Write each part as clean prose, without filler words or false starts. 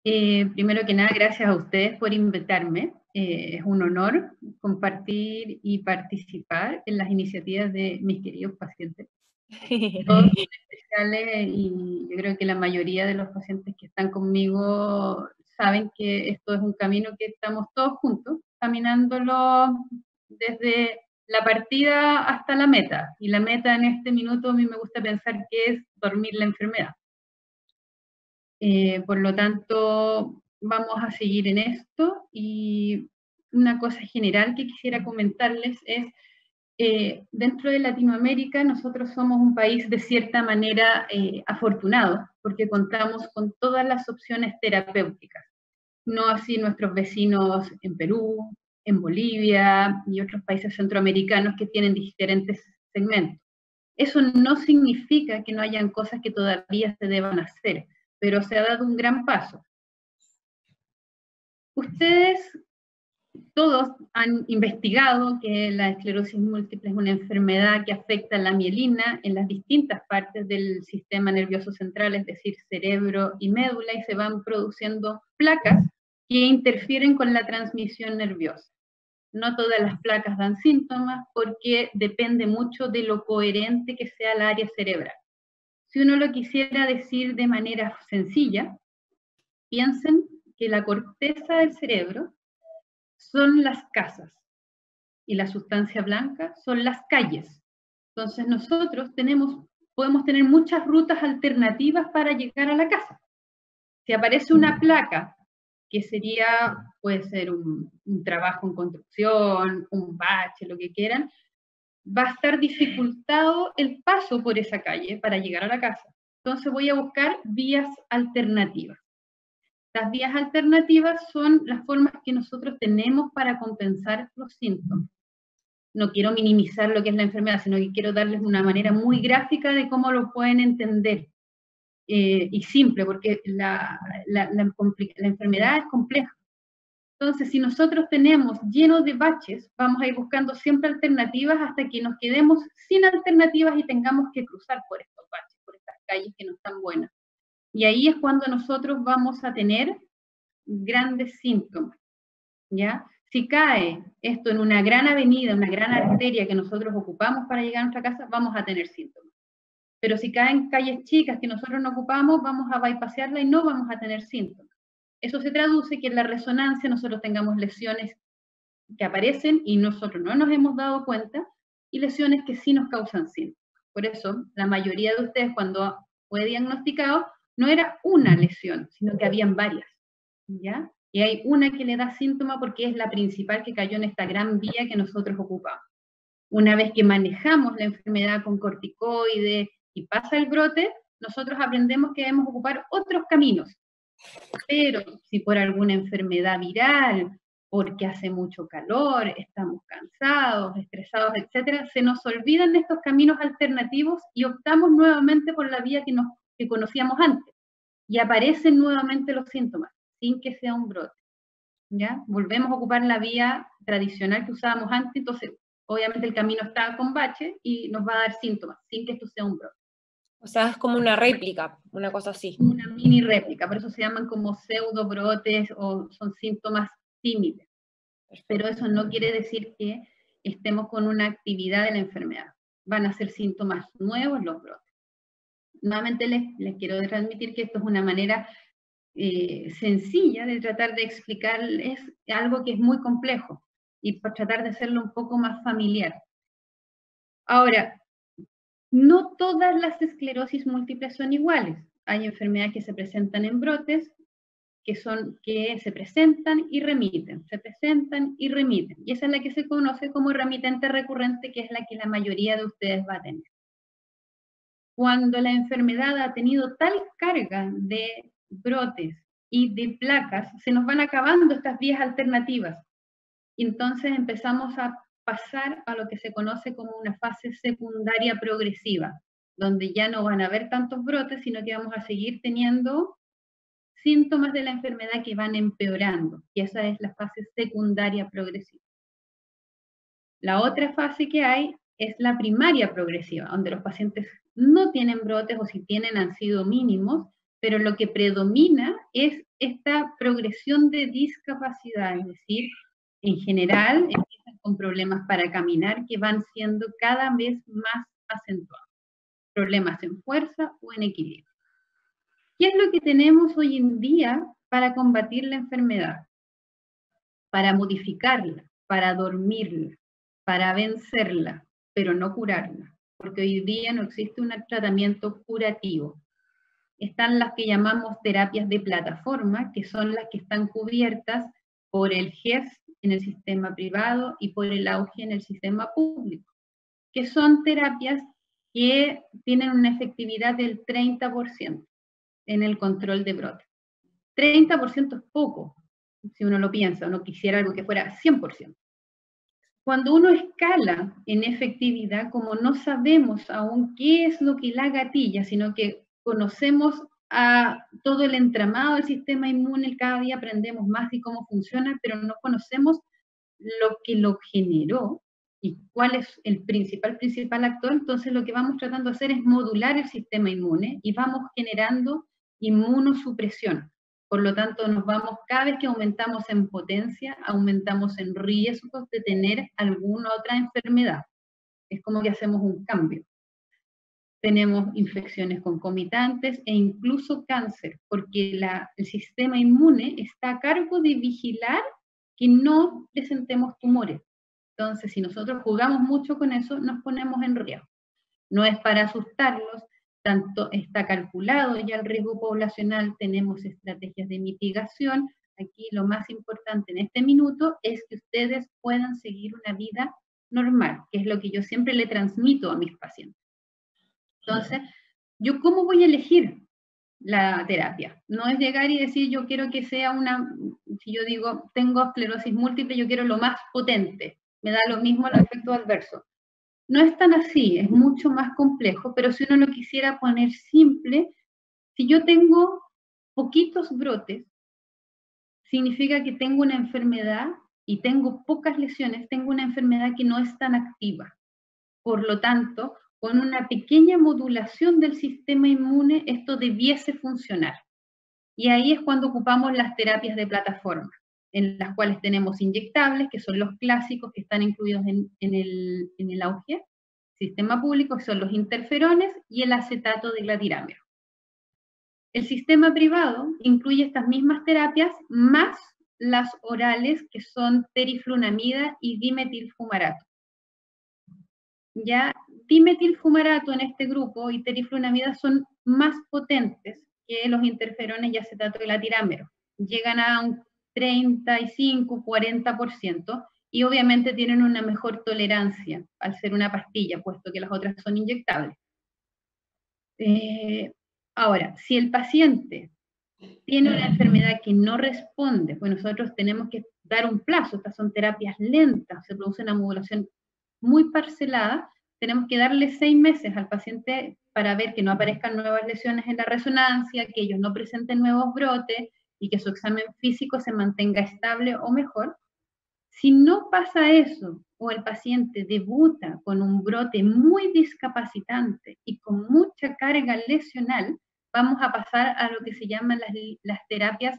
Primero que nada, gracias a ustedes por invitarme. Es un honor compartir y participar en las iniciativas de mis queridos pacientes. Todos son especiales y yo creo que la mayoría de los pacientes que están conmigo saben que esto es un camino que estamos todos juntos, caminándolo desde la partida hasta la meta. Y la meta en este minuto a mí me gusta pensar que es dormir la enfermedad. Por lo tanto, vamos a seguir en esto y una cosa general que quisiera comentarles es, dentro de Latinoamérica nosotros somos un país de cierta manera afortunado porque contamos con todas las opciones terapéuticas, no así nuestros vecinos en Perú, en Bolivia y otros países centroamericanos que tienen diferentes segmentos. Eso no significa que no hayan cosas que todavía se deban hacer, pero se ha dado un gran paso. Ustedes todos han investigado que la esclerosis múltiple es una enfermedad que afecta la mielina en las distintas partes del sistema nervioso central, es decir, cerebro y médula, y se van produciendo placas que interfieren con la transmisión nerviosa. No todas las placas dan síntomas porque depende mucho de lo coherente que sea el área cerebral. Si uno lo quisiera decir de manera sencilla, piensen que la corteza del cerebro son las casas y la sustancia blanca son las calles. Entonces nosotros podemos tener muchas rutas alternativas para llegar a la casa. Si aparece una placa, que puede ser un trabajo en construcción, un bache, lo que quieran, va a estar dificultado el paso por esa calle para llegar a la casa. Entonces voy a buscar vías alternativas. Las vías alternativas son las formas que nosotros tenemos para compensar los síntomas. No quiero minimizar lo que es la enfermedad, sino que quiero darles una manera muy gráfica de cómo lo pueden entender. Y simple, porque la enfermedad es compleja. Entonces, si nosotros tenemos llenos de baches, vamos a ir buscando siempre alternativas hasta que nos quedemos sin alternativas y tengamos que cruzar por estos baches, por estas calles que no están buenas. Y ahí es cuando nosotros vamos a tener grandes síntomas, ¿ya? Si cae esto en una gran avenida, una gran arteria que nosotros ocupamos para llegar a nuestra casa, vamos a tener síntomas. Pero si caen calles chicas que nosotros no ocupamos, vamos a bypassarla y no vamos a tener síntomas. Eso se traduce que en la resonancia nosotros tengamos lesiones que aparecen y nosotros no nos hemos dado cuenta y lesiones que sí nos causan síntomas. Por eso, la mayoría de ustedes cuando fue diagnosticado no era una lesión, sino que habían varias, ¿ya? Y hay una que le da síntoma porque es la principal que cayó en esta gran vía que nosotros ocupamos. Una vez que manejamos la enfermedad con corticoides y pasa el brote, nosotros aprendemos que debemos ocupar otros caminos. Pero si por alguna enfermedad viral, porque hace mucho calor, estamos cansados, estresados, etcétera, se nos olvidan estos caminos alternativos y optamos nuevamente por la vía que conocíamos antes. Y aparecen nuevamente los síntomas, sin que sea un brote. ¿Ya? Volvemos a ocupar la vía tradicional que usábamos antes, entonces obviamente el camino está con bache y nos va a dar síntomas, sin que esto sea un brote. O sea, es como una réplica, una cosa así. Una mini réplica, por eso se llaman como pseudobrotes o son síntomas tímidos. Pero eso no quiere decir que estemos con una actividad de la enfermedad. Van a ser síntomas nuevos los brotes. Nuevamente les quiero transmitir que esto es una manera sencilla de tratar de explicarles algo que es muy complejo y para tratar de hacerlo un poco más familiar. Ahora, no todas las esclerosis múltiples son iguales. Hay enfermedades que se presentan en brotes, que se presentan y remiten, se presentan y remiten. Y esa es la que se conoce como remitente recurrente, que es la que la mayoría de ustedes va a tener. Cuando la enfermedad ha tenido tal carga de brotes y de placas, se nos van acabando estas vías alternativas. Y entonces empezamos a pasar a lo que se conoce como una fase secundaria progresiva, donde ya no van a haber tantos brotes, sino que vamos a seguir teniendo síntomas de la enfermedad que van empeorando, y esa es la fase secundaria progresiva. La otra fase que hay es la primaria progresiva, donde los pacientes no tienen brotes o si tienen han sido mínimos, pero lo que predomina es esta progresión de discapacidad, es decir, en general empiezan con problemas para caminar que van siendo cada vez más acentuados, problemas en fuerza o en equilibrio. ¿Qué es lo que tenemos hoy en día para combatir la enfermedad? Para modificarla, para dormirla, para vencerla, pero no curarla, porque hoy día no existe un tratamiento curativo. Están las que llamamos terapias de plataforma, que son las que están cubiertas por el GES en el sistema privado y por el AUGE en el sistema público, que son terapias que tienen una efectividad del 30% en el control de brotes. 30% es poco, si uno lo piensa, uno quisiera algo que fuera 100%. Cuando uno escala en efectividad, como no sabemos aún qué es lo que la gatilla, sino que conocemos a todo el entramado del sistema inmune, cada día aprendemos más de cómo funciona, pero no conocemos lo que lo generó y cuál es el principal actor. Entonces lo que vamos tratando de hacer es modular el sistema inmune y vamos generando inmunosupresión. Por lo tanto, cada vez que aumentamos en potencia, aumentamos en riesgos de tener alguna otra enfermedad. Es como que hacemos un cambio. Tenemos infecciones concomitantes e incluso cáncer, porque el sistema inmune está a cargo de vigilar que no presentemos tumores. Entonces, si nosotros jugamos mucho con eso, nos ponemos en riesgo. No es para asustarlos, tanto está calculado ya el riesgo poblacional, tenemos estrategias de mitigación. Aquí lo más importante en este minuto es que ustedes puedan seguir una vida normal, que es lo que yo siempre le transmito a mis pacientes. Entonces, ¿yo cómo voy a elegir la terapia? No es llegar y decir, yo quiero que sea si yo digo, tengo esclerosis múltiple, yo quiero lo más potente, me da lo mismo el efecto adverso. No es tan así, es mucho más complejo, pero si uno lo quisiera poner simple, si yo tengo poquitos brotes, significa que tengo una enfermedad y tengo pocas lesiones, tengo una enfermedad que no es tan activa. Por lo tanto, con una pequeña modulación del sistema inmune, esto debiese funcionar. Y ahí es cuando ocupamos las terapias de plataforma, en las cuales tenemos inyectables, que son los clásicos que están incluidos en el AUGE, sistema público, que son los interferones y el acetato de glatirámero. El sistema privado incluye estas mismas terapias, más las orales, que son teriflunomida y dimetilfumarato. Ya dimetilfumarato en este grupo y teriflunomida son más potentes que los interferones y acetato de glatirámero. Llegan a un 35-40% y obviamente tienen una mejor tolerancia al ser una pastilla, puesto que las otras son inyectables. Ahora, si el paciente tiene una enfermedad que no responde, pues nosotros tenemos que dar un plazo, estas son terapias lentas, se produce una modulación muy parcelada, tenemos que darle 6 meses al paciente para ver que no aparezcan nuevas lesiones en la resonancia, que ellos no presenten nuevos brotes y que su examen físico se mantenga estable o mejor. Si no pasa eso, o el paciente debuta con un brote muy discapacitante y con mucha carga lesional, vamos a pasar a lo que se llaman las terapias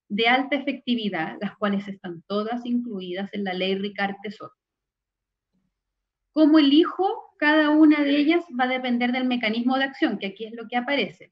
de alta efectividad, las cuales están todas incluidas en la ley Ricard-Tesoro. ¿Cómo elijo cada una de ellas? Va a depender del mecanismo de acción, que aquí es lo que aparece.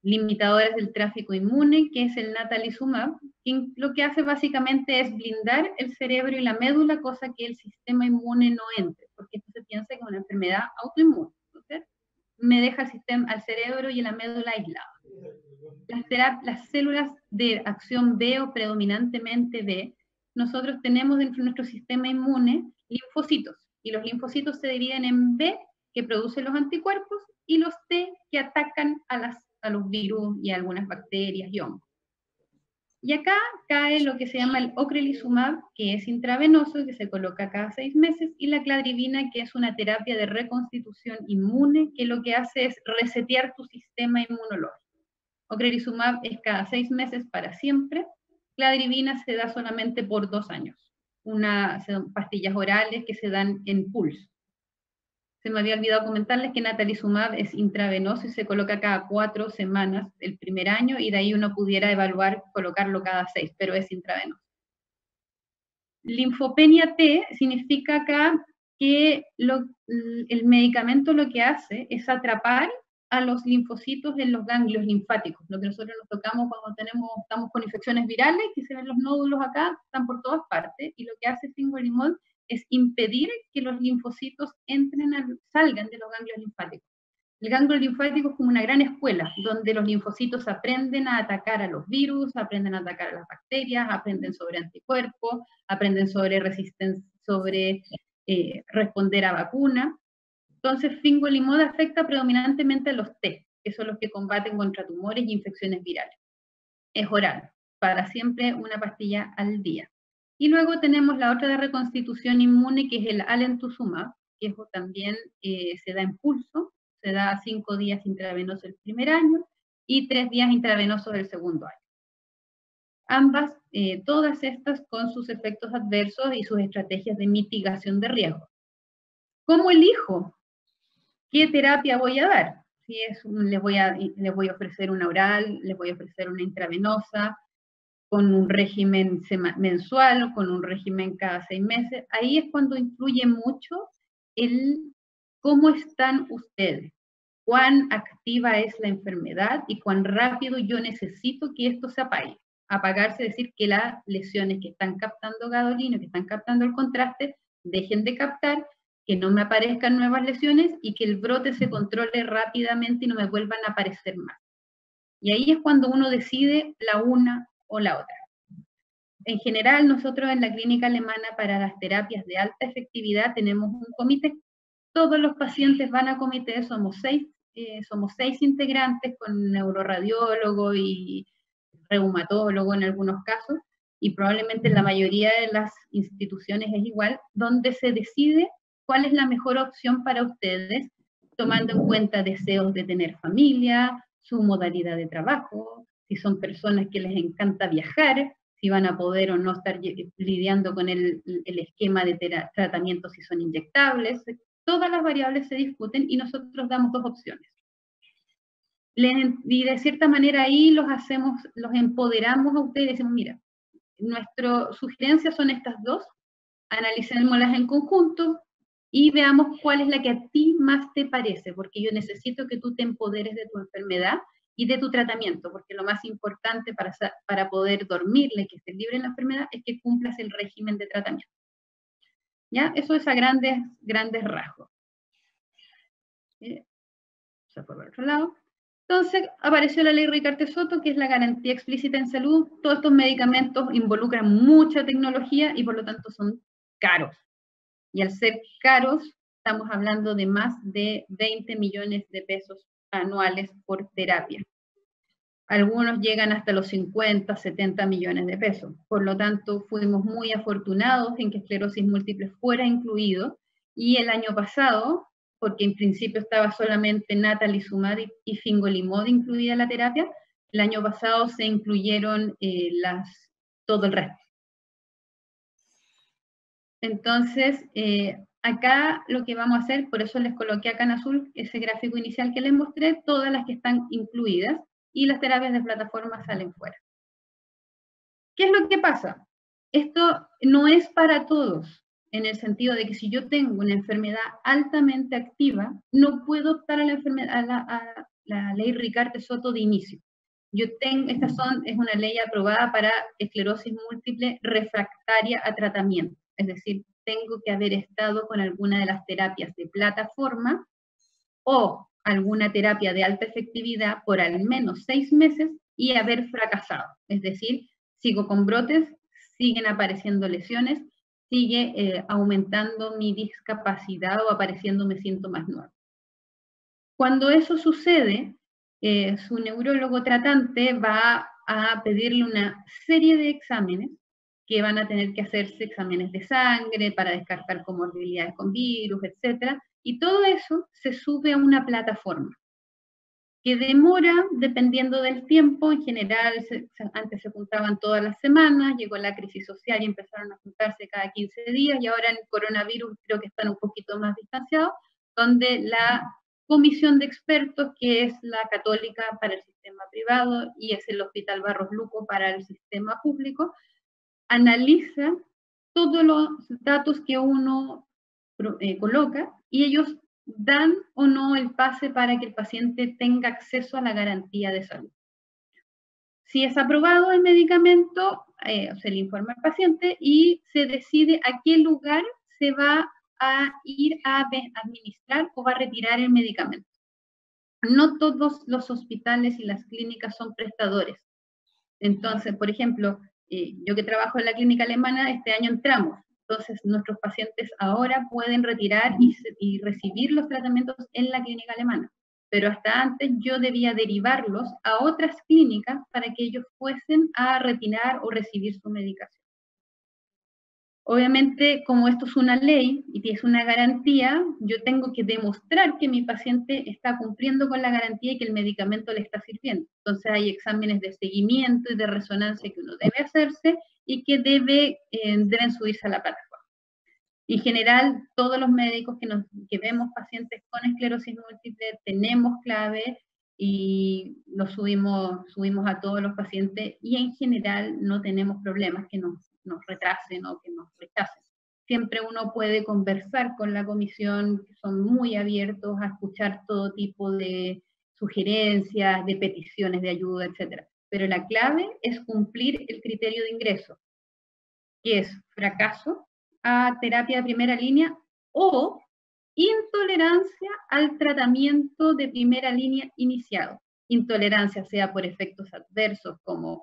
Limitadores del tráfico inmune, que es el natalizumab, que lo que hace básicamente es blindar el cerebro y la médula, cosa que el sistema inmune no entre, porque esto se piensa que es una enfermedad autoinmune. Entonces, me deja al cerebro y la médula aislados. Las células de acción B o predominantemente B, nosotros tenemos dentro de nuestro sistema inmune linfocitos, y los linfocitos se dividen en B, que producen los anticuerpos, y los T, que atacan a los virus y a algunas bacterias y hongos. Y acá cae lo que se llama el ocrelizumab, que es intravenoso, que se coloca cada 6 meses, y la cladribina, que es una terapia de reconstitución inmune, que lo que hace es resetear tu sistema inmunológico. Ocrelizumab es cada 6 meses para siempre. Cladribina se da solamente por 2 años. Son pastillas orales que se dan en pulso. se me había olvidado comentarles que natalizumab es intravenoso y se coloca cada 4 semanas el primer año, y de ahí uno pudiera evaluar colocarlo cada 6, pero es intravenoso. Linfopenia T significa acá que el medicamento lo que hace es atrapar a los linfocitos en los ganglios linfáticos, lo que nosotros nos tocamos cuando estamos con infecciones virales, que se ven los nódulos acá, están por todas partes, y lo que hace fingolimod es impedir que los linfocitos salgan de los ganglios linfáticos. El ganglio linfático es como una gran escuela, donde los linfocitos aprenden a atacar a los virus, aprenden a atacar a las bacterias, aprenden sobre anticuerpos, aprenden sobre resistencia, sobre responder a vacuna. Entonces, fingolimod afecta predominantemente a los T, que son los que combaten contra tumores y infecciones virales. Es oral, para siempre una pastilla al día. Y luego tenemos la otra de reconstitución inmune, que es el alemtuzumab, que también se da en pulso, se da 5 días intravenosos el primer año y 3 días intravenosos el segundo año. Ambas, todas estas con sus efectos adversos y sus estrategias de mitigación de riesgo. ¿Cómo elijo qué terapia voy a dar? Si les voy a ofrecer una oral, les voy a ofrecer una intravenosa, con un régimen mensual o con un régimen cada 6 meses. Ahí es cuando influye mucho el cómo están ustedes, cuán activa es la enfermedad y cuán rápido yo necesito que esto se apague. Apagarse es decir que las lesiones que están captando gadolino, que están captando el contraste, dejen de captar, que no me aparezcan nuevas lesiones y que el brote se controle rápidamente y no me vuelvan a aparecer más. Y ahí es cuando uno decide la una o la otra. En general, nosotros en la clínica alemana para las terapias de alta efectividad tenemos un comité. Todos los pacientes van a comité, somos 6 integrantes con neuroradiólogo y reumatólogo en algunos casos, y probablemente en la mayoría de las instituciones es igual, donde se decide cuál es la mejor opción para ustedes, tomando en cuenta deseos de tener familia, su modalidad de trabajo, si son personas que les encanta viajar, si van a poder o no estar lidiando con el esquema de tratamiento si son inyectables. Todas las variables se discuten y nosotros damos 2 opciones. Y de cierta manera ahí los empoderamos a ustedes y decimos, mira, nuestras sugerencias son estas 2, analicémoslas en conjunto y veamos cuál es la que a ti más te parece, porque yo necesito que tú te empoderes de tu enfermedad y de tu tratamiento, porque lo más importante para poder dormirle y que estés libre en la enfermedad es que cumplas el régimen de tratamiento. ¿Ya? Eso es a grandes rasgos. Por el otro lado. Entonces apareció la ley Ricarte-Soto, que es la garantía explícita en salud. Todos estos medicamentos involucran mucha tecnología y por lo tanto son caros. Y al ser caros, estamos hablando de más de 20 millones de pesos anuales por terapia. Algunos llegan hasta los 50, 70 millones de pesos. Por lo tanto, fuimos muy afortunados en que esclerosis múltiple fuera incluido, y el año pasado, porque en principio estaba solamente natalizumab y fingolimod incluida en la terapia, el año pasado se incluyeron todo el resto. Entonces, acá lo que vamos a hacer, por eso les coloqué acá en azul ese gráfico inicial que les mostré, todas las que están incluidas, y las terapias de plataforma salen fuera. ¿Qué es lo que pasa? Esto no es para todos, en el sentido de que si yo tengo una enfermedad altamente activa, no puedo optar a la ley Ricarte-Soto de inicio. Es una ley aprobada para esclerosis múltiple refractaria a tratamiento. Es decir, tengo que haber estado con alguna de las terapias de plataforma o alguna terapia de alta efectividad por al menos 6 meses y haber fracasado. Es decir, sigo con brotes, siguen apareciendo lesiones, sigue aumentando mi discapacidad o apareciéndome síntomas nuevos. Cuando eso sucede, su neurólogo tratante va a pedirle una serie de exámenes que van a tener que hacerse exámenes de sangre para descartar comorbilidades con virus, etc. Y todo eso se sube a una plataforma que demora, dependiendo del tiempo. En general, antes se juntaban todas las semanas, llegó la crisis social y empezaron a juntarse cada 15 días, y ahora en el coronavirus creo que están un poquito más distanciados, donde la comisión de expertos, que es la Católica para el sistema privado y es el Hospital Barros Luco para el sistema público, analiza todos los datos que uno coloca y ellos dan o no el pase para que el paciente tenga acceso a la garantía de salud. Si es aprobado el medicamento, se le informa al paciente y se decide a qué lugar se va a ir a administrar o va a retirar el medicamento. No todos los hospitales y las clínicas son prestadores. Entonces, por ejemplo, yo que trabajo en la clínica alemana, este año entramos. Entonces, nuestros pacientes ahora pueden retirar y recibir los tratamientos en la clínica alemana. Pero hasta antes yo debía derivarlos a otras clínicas para que ellos fuesen a retirar o recibir su medicación. Obviamente, como esto es una ley y es una garantía, yo tengo que demostrar que mi paciente está cumpliendo con la garantía y que el medicamento le está sirviendo. Entonces hay exámenes de seguimiento y de resonancia que uno debe hacerse y que deben subirse a la plataforma. En general, todos los médicos que vemos pacientes con esclerosis múltiple tenemos clave y lo subimos a todos los pacientes y en general no tenemos problemas que nos retrasen o que nos rechacen. Siempre uno puede conversar con la comisión, que son muy abiertos a escuchar todo tipo de sugerencias, de peticiones de ayuda, etc. Pero la clave es cumplir el criterio de ingreso, que es fracaso a terapia de primera línea o intolerancia al tratamiento de primera línea iniciado. Intolerancia sea por efectos adversos como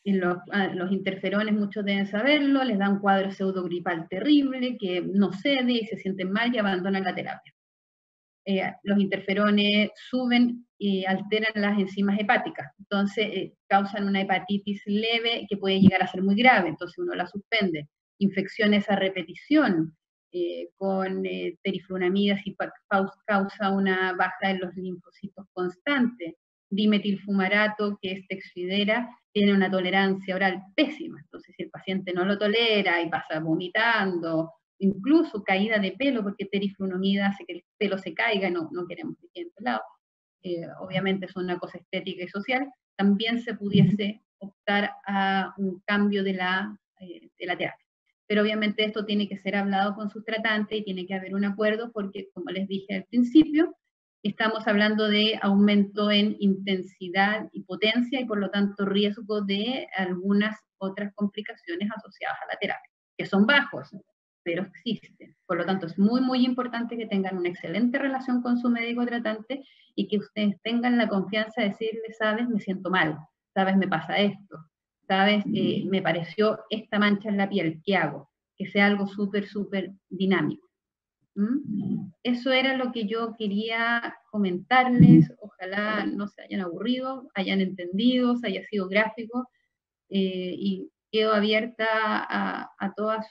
los interferones, muchos deben saberlo, les da un cuadro pseudogripal terrible que no cede y se sienten mal y abandonan la terapia. Los interferones suben y alteran las enzimas hepáticas, entonces causan una hepatitis leve que puede llegar a ser muy grave, entonces uno la suspende. Infecciones a repetición con perifluoramidas y causa una baja en los linfocitos constante. Dimetilfumarato, que es Tecfidera, tiene una tolerancia oral pésima, entonces si el paciente no lo tolera y pasa vomitando, incluso caída de pelo, porque teriflunomida hace que el pelo se caiga, no queremos que quede pelado, obviamente es una cosa estética y social, también se pudiese optar a un cambio de la terapia. Pero obviamente esto tiene que ser hablado con sus tratantes y tiene que haber un acuerdo porque, como les dije al principio, estamos hablando de aumento en intensidad y potencia y por lo tanto riesgo de algunas otras complicaciones asociadas a la terapia, que son bajos, pero existen. Por lo tanto, es muy, muy importante que tengan una excelente relación con su médico tratante y que ustedes tengan la confianza de decirle, sabes, me siento mal, sabes, me pasa esto, sabes, me pareció esta mancha en la piel, ¿qué hago? Que sea algo súper, súper dinámico. Eso era lo que yo quería comentarles. Ojalá no se hayan aburrido, hayan entendido, se haya sido gráfico y quedo abierta a todas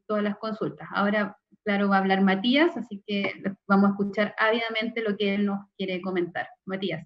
las consultas. Ahora, claro, va a hablar Matías, así que vamos a escuchar ávidamente lo que él nos quiere comentar. Matías.